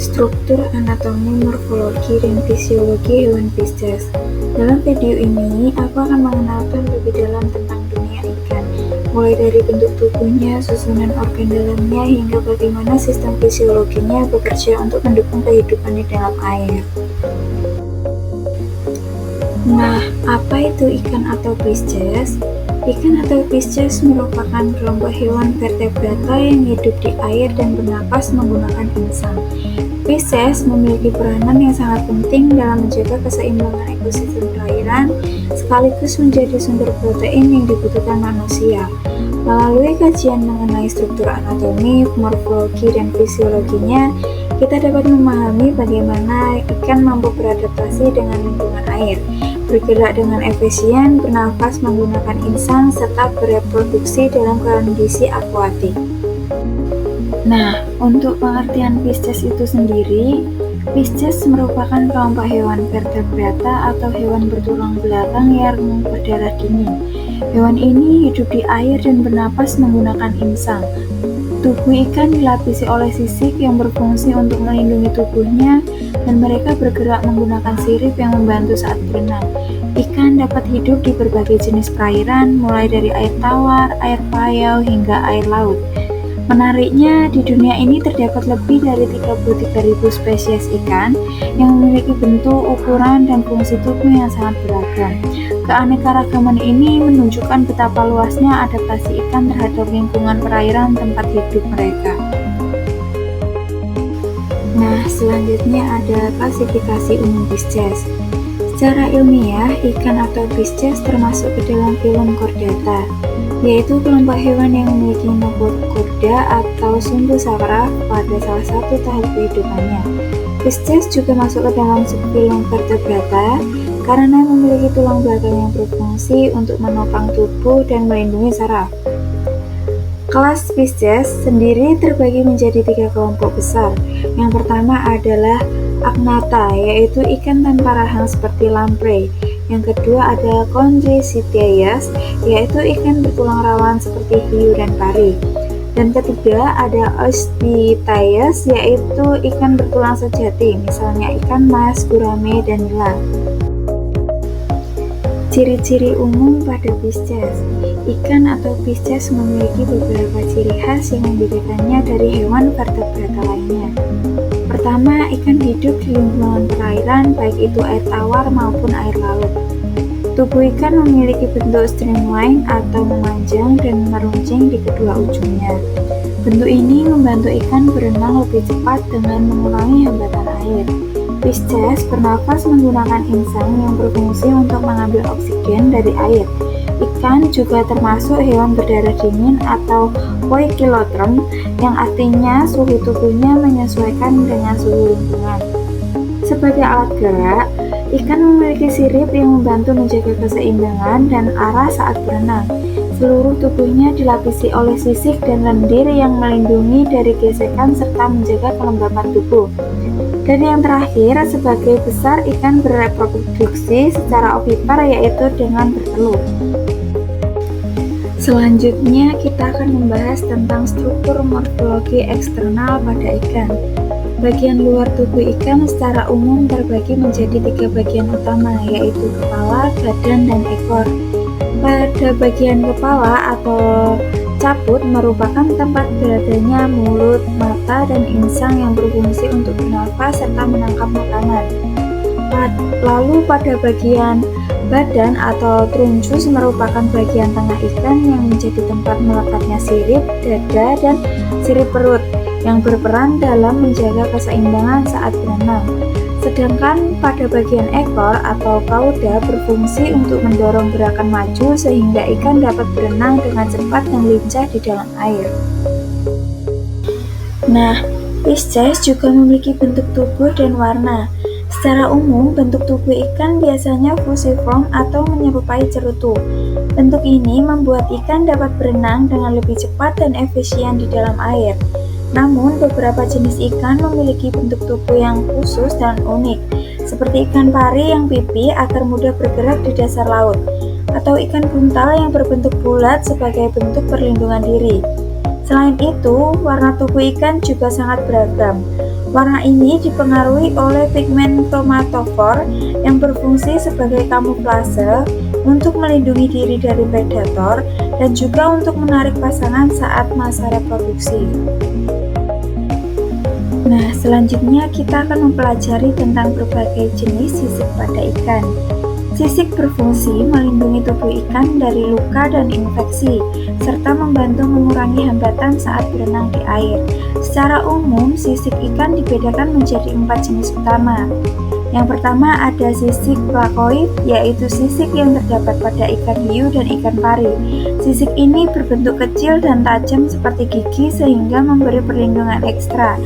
Struktur, anatomi, morfologi, dan fisiologi hewan Pisces. Dalam video ini, aku akan mengenalkan lebih dalam tentang dunia ikan, mulai dari bentuk tubuhnya, susunan organ dalamnya, hingga bagaimana sistem fisiologinya bekerja untuk mendukung kehidupan di dalam air. Nah, apa itu ikan atau Pisces? Ikan atau Pisces merupakan kelompok hewan vertebrata yang hidup di air dan bernapas menggunakan insang. Pisces memiliki peranan yang sangat penting dalam menjaga keseimbangan ekosistem perairan, sekaligus menjadi sumber protein yang dibutuhkan manusia. Melalui kajian mengenai struktur anatomi, morfologi, dan fisiologinya, kita dapat memahami bagaimana ikan mampu beradaptasi dengan lingkungan air, bergerak dengan efisien, bernafas menggunakan insang, serta bereproduksi dalam kondisi akuatik. Nah, untuk pengertian Pisces itu sendiri, Pisces merupakan kelompok hewan vertebrata atau hewan bertulang belakang yang berdarah dingin. Hewan ini hidup di air dan bernapas menggunakan insang. Tubuh ikan dilapisi oleh sisik yang berfungsi untuk melindungi tubuhnya, dan mereka bergerak menggunakan sirip yang membantu saat berenang. Ikan dapat hidup di berbagai jenis perairan, mulai dari air tawar, air payau, hingga air laut. Menariknya, di dunia ini terdapat lebih dari 33.000 spesies ikan yang memiliki bentuk, ukuran, dan fungsi tubuh yang sangat beragam. Keanekaragaman ini menunjukkan betapa luasnya adaptasi ikan terhadap lingkungan perairan tempat hidup mereka. Nah, selanjutnya ada klasifikasi umum Pisces. Secara ilmiah, ikan atau Pisces termasuk ke dalam filum Chordata, yaitu kelompok hewan yang memiliki notochorda atau sumbu saraf pada salah satu tahap kehidupannya. Pisces juga masuk ke dalam subfilum Vertebrata karena memiliki tulang belakang yang berfungsi untuk menopang tubuh dan melindungi saraf. Kelas Pisces sendiri terbagi menjadi 3 kelompok besar. Yang pertama adalah Agnatha, yaitu ikan tanpa rahang seperti lamprey. Yang kedua ada Chondrocystis, yaitu ikan bertulang rawan seperti hiu dan pari. Dan ketiga ada Oysthytis, yaitu ikan bertulang sejati, misalnya ikan mas, gurame, dan nila. Ciri-ciri umum pada Pisces. Ikan atau Pisces memiliki beberapa ciri khas yang membedakannya dari hewan vertebrata lainnya. Pertama, ikan hidup di lingkungan perairan, baik itu air tawar maupun air laut. Tubuh ikan memiliki bentuk streamline atau memanjang dan meruncing di kedua ujungnya. Bentuk ini membantu ikan berenang lebih cepat dengan mengurangi hambatan air. Pisces bernafas menggunakan insang yang berfungsi untuk mengambil oksigen dari air. Ikan juga termasuk hewan berdarah dingin atau poikilotherm, yang artinya suhu tubuhnya menyesuaikan dengan suhu lingkungan. Sebagai alat gerak, ikan memiliki sirip yang membantu menjaga keseimbangan dan arah saat berenang. Seluruh tubuhnya dilapisi oleh sisik dan lendir yang melindungi dari gesekan serta menjaga kelembapan tubuh. Dan yang terakhir, sebagai besar ikan bereproduksi secara ovipar, yaitu dengan bertelur. Selanjutnya kita akan membahas tentang struktur morfologi eksternal pada ikan. Bagian luar tubuh ikan secara umum terbagi menjadi 3 bagian utama, yaitu kepala, badan, dan ekor. Pada bagian kepala atau caput merupakan tempat beradanya mulut, mata, dan insang yang berfungsi untuk bernafas serta menangkap makanan. Lalu pada bagian badan atau truncus merupakan bagian tengah ikan yang menjadi tempat melekatnya sirip, dada, dan sirip perut yang berperan dalam menjaga keseimbangan saat berenang. Sedangkan pada bagian ekor atau cauda berfungsi untuk mendorong gerakan maju sehingga ikan dapat berenang dengan cepat dan lincah di dalam air. Nah, Pisces juga memiliki bentuk tubuh dan warna. Secara umum, bentuk tubuh ikan biasanya fusiform atau menyerupai cerutu. Bentuk ini membuat ikan dapat berenang dengan lebih cepat dan efisien di dalam air. Namun, beberapa jenis ikan memiliki bentuk tubuh yang khusus dan unik, seperti ikan pari yang pipih agar mudah bergerak di dasar laut, atau ikan buntal yang berbentuk bulat sebagai bentuk perlindungan diri. Selain itu, warna tubuh ikan juga sangat beragam. Warna ini dipengaruhi oleh pigmen kromatofor yang berfungsi sebagai kamuflase untuk melindungi diri dari predator dan juga untuk menarik pasangan saat masa reproduksi. Nah, selanjutnya kita akan mempelajari tentang berbagai jenis sisik pada ikan. Sisik berfungsi melindungi tubuh ikan dari luka dan infeksi, serta membantu mengurangi hambatan saat berenang di air. Secara umum, sisik ikan dibedakan menjadi 4 jenis utama. Yang pertama ada sisik plakoid, yaitu sisik yang terdapat pada ikan hiu dan ikan pari. Sisik ini berbentuk kecil dan tajam seperti gigi sehingga memberi perlindungan ekstra.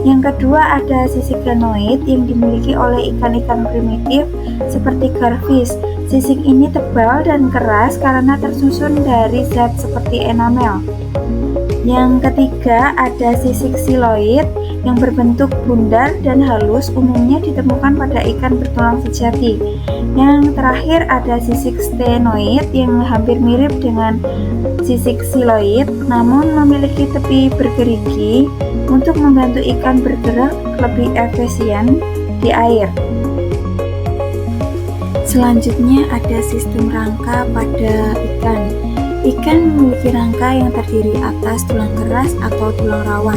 Yang kedua ada sisik ganoid yang dimiliki oleh ikan-ikan primitif seperti garfish. Sisik ini tebal dan keras karena tersusun dari zat seperti enamel. Yang ketiga ada sisik siloid yang berbentuk bundar dan halus, umumnya ditemukan pada ikan bertulang sejati. Yang terakhir ada sisik stenoid yang hampir mirip dengan sisik siloid namun memiliki tepi bergerigi untuk membantu ikan bergerak lebih efisien di air. Selanjutnya ada sistem rangka pada ikan. Ikan memiliki rangka yang terdiri atas tulang keras atau tulang rawan.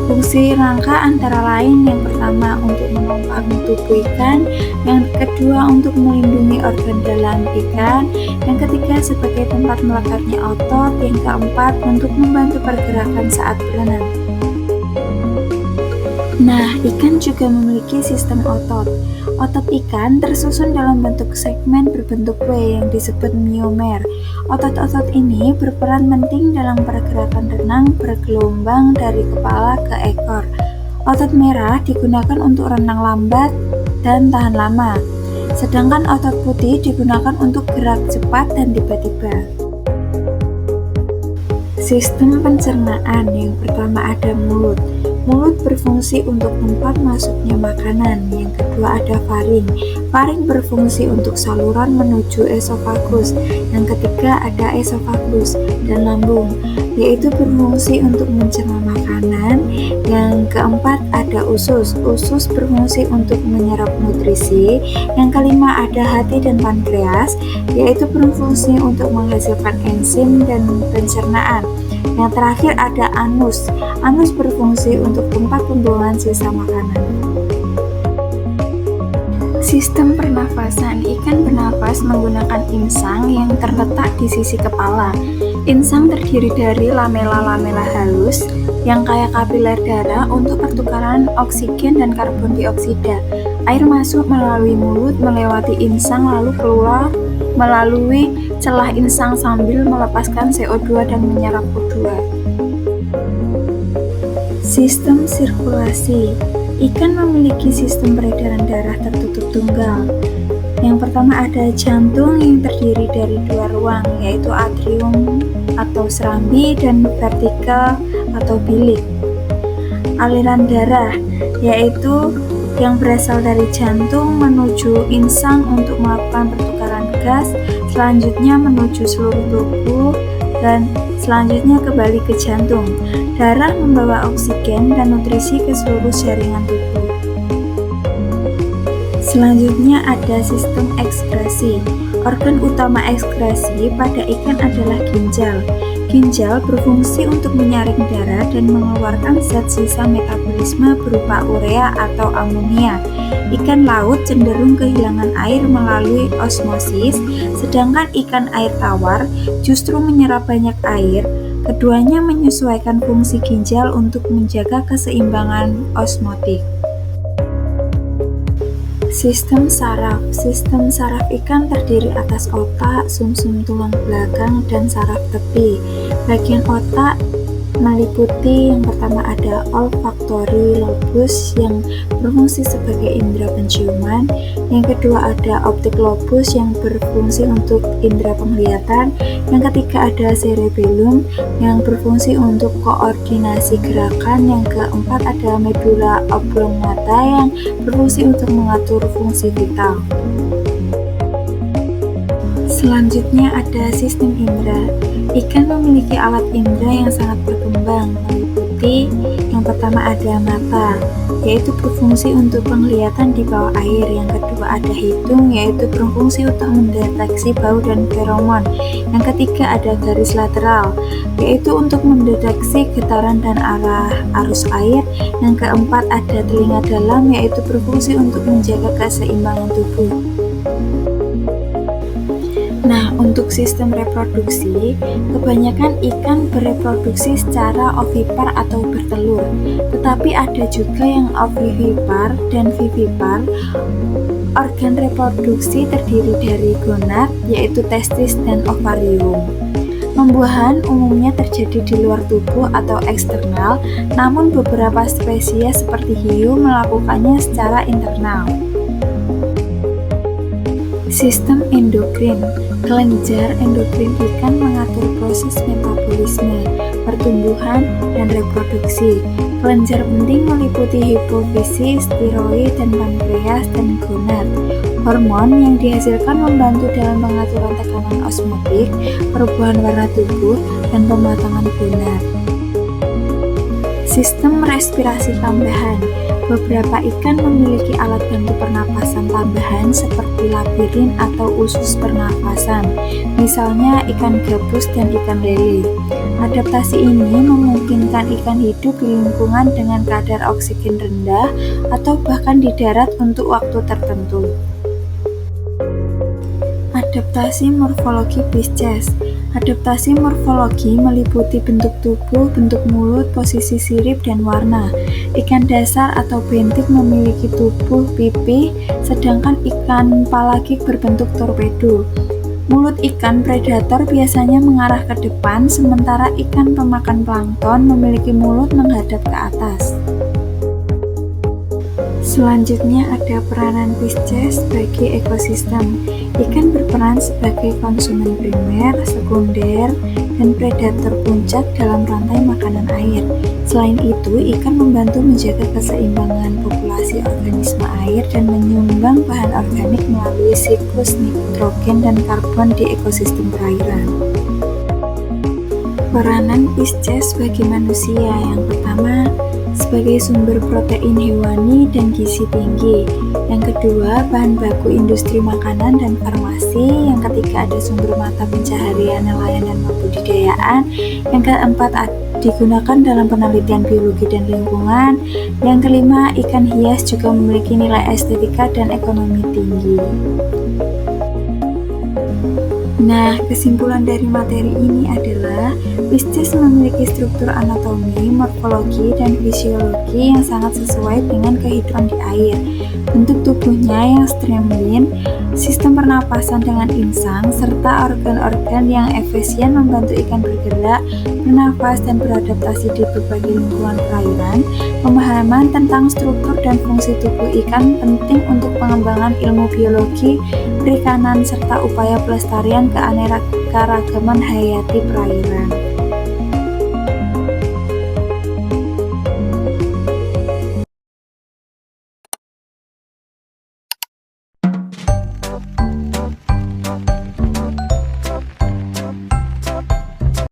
Fungsi rangka antara lain yang pertama untuk menopang tubuh ikan, yang kedua untuk melindungi organ dalam ikan, yang ketiga sebagai tempat melekatnya otot, yang keempat untuk membantu pergerakan saat berenang. Nah, ikan juga memiliki sistem otot. Otot ikan tersusun dalam bentuk segmen berbentuk W yang disebut myomer. Otot-otot ini berperan penting dalam pergerakan renang bergelombang dari kepala ke ekor. Otot merah digunakan untuk renang lambat dan tahan lama, sedangkan otot putih digunakan untuk gerak cepat dan tiba-tiba. Sistem pencernaan yang pertama ada mulut. Mulut berfungsi untuk tempat masuknya makanan. Yang kedua ada faring. Faring berfungsi untuk saluran menuju esofagus. Yang ketiga ada esofagus dan lambung, yaitu berfungsi untuk mencerna makanan. Yang keempat ada usus. Usus berfungsi untuk menyerap nutrisi. Yang kelima ada hati dan pankreas, yaitu berfungsi untuk menghasilkan enzim dan pencernaan. Yang terakhir ada anus. Anus berfungsi untuk tempat pembuangan sisa makanan. Sistem pernafasan. Ikan bernafas menggunakan insang yang terletak di sisi kepala. Insang terdiri dari lamela-lamela halus yang kaya kapiler darah untuk pertukaran oksigen dan karbon dioksida. Air masuk melalui mulut melewati insang lalu keluar melalui celah insang sambil melepaskan CO2 dan menyerap O2. Sistem sirkulasi. Ikan memiliki sistem peredaran darah tertutup tunggal. Yang pertama ada jantung yang terdiri dari dua ruang, yaitu atrium atau serambi dan vertikal atau bilik. Aliran darah, yaitu yang berasal dari jantung menuju insang untuk melakukan pertukaran gas, selanjutnya menuju seluruh tubuh, dan selanjutnya kembali ke jantung. Darah membawa oksigen dan nutrisi ke seluruh jaringan tubuh. Selanjutnya ada sistem ekskresi. Organ utama ekskresi pada ikan adalah ginjal. Ginjal berfungsi untuk menyaring darah dan mengeluarkan zat sisa metabolisme berupa urea atau amonia. Ikan laut cenderung kehilangan air melalui osmosis, sedangkan ikan air tawar justru menyerap banyak air. Keduanya menyesuaikan fungsi ginjal untuk menjaga keseimbangan osmotik. Sistem saraf. Sistem saraf ikan terdiri atas otak, sumsum tulang belakang, dan saraf tepi. Bagian otak meliputi yang pertama ada olfaktori lobus yang berfungsi sebagai indera penciuman, yang kedua ada optik lobus yang berfungsi untuk indera penglihatan, yang ketiga ada cerebellum yang berfungsi untuk koordinasi gerakan, yang keempat ada medula oblongata yang berfungsi untuk mengatur fungsi vital. Selanjutnya ada sistem indera. Ikan memiliki alat indera yang sangat berkembang, meliputi seperti yang pertama ada mata, yaitu berfungsi untuk penglihatan di bawah air. Yang kedua ada hidung, yaitu berfungsi untuk mendeteksi bau dan feromon. Yang ketiga ada garis lateral, yaitu untuk mendeteksi getaran dan arah arus air. Yang keempat ada telinga dalam, yaitu berfungsi untuk menjaga keseimbangan tubuh. Nah, untuk sistem reproduksi, kebanyakan ikan bereproduksi secara ovipar atau bertelur, tetapi ada juga yang ovivipar dan vivipar. Organ reproduksi terdiri dari gonad, yaitu testis dan ovarium. Pembuahan umumnya terjadi di luar tubuh atau eksternal, namun beberapa spesies seperti hiu melakukannya secara internal. Sistem endokrin. Kelenjar endokrin ikan mengatur proses metabolisme, pertumbuhan, dan reproduksi. Kelenjar penting meliputi hipofisis, tiroid, dan pankreas, dan gonad. Hormon yang dihasilkan membantu dalam pengaturan tekanan osmotik, perubahan warna tubuh, dan pematangan gonad. Sistem respirasi tambahan. Beberapa ikan memiliki alat bantu pernapasan tambahan seperti labirin atau usus pernapasan, misalnya ikan gabus dan ikan lele. Adaptasi ini memungkinkan ikan hidup di lingkungan dengan kadar oksigen rendah atau bahkan di darat untuk waktu tertentu. Adaptasi morfologi Pisces. Adaptasi morfologi meliputi bentuk tubuh, bentuk mulut, posisi sirip, dan warna. Ikan dasar atau bentik memiliki tubuh pipih, sedangkan ikan palagik berbentuk torpedo. Mulut ikan predator biasanya mengarah ke depan, sementara ikan pemakan plankton memiliki mulut menghadap ke atas. Selanjutnya ada peranan Pisces bagi ekosistem. Ikan berperan sebagai konsumen primer, sekunder, dan predator puncak dalam rantai makanan air. Selain itu, ikan membantu menjaga keseimbangan populasi organisme air dan menyumbang bahan organik melalui siklus nitrogen dan karbon di ekosistem perairan. Peranan Pisces bagi manusia. Yang pertama, sebagai sumber protein hewani dan gizi tinggi. Yang kedua, bahan baku industri makanan dan farmasi. Yang ketiga, ada sumber mata pencaharian nelayan dan budidayaan. Yang keempat, digunakan dalam penelitian biologi dan lingkungan. Yang kelima, ikan hias juga memiliki nilai estetika dan ekonomi tinggi. Nah, kesimpulan dari materi ini adalah Pisces memiliki struktur anatomi, morfologi, dan fisiologi yang sangat sesuai dengan kehidupan di air. Bentuk tubuhnya yang streamline, sistem pernapasan dengan insang, serta organ-organ yang efisien membantu ikan bergerak, bernafas, dan beradaptasi di berbagai lingkungan perairan. Pemahaman tentang struktur dan fungsi tubuh ikan penting untuk pengembangan ilmu biologi, perikanan, serta upaya pelestarian keanekaragaman hayati perairan.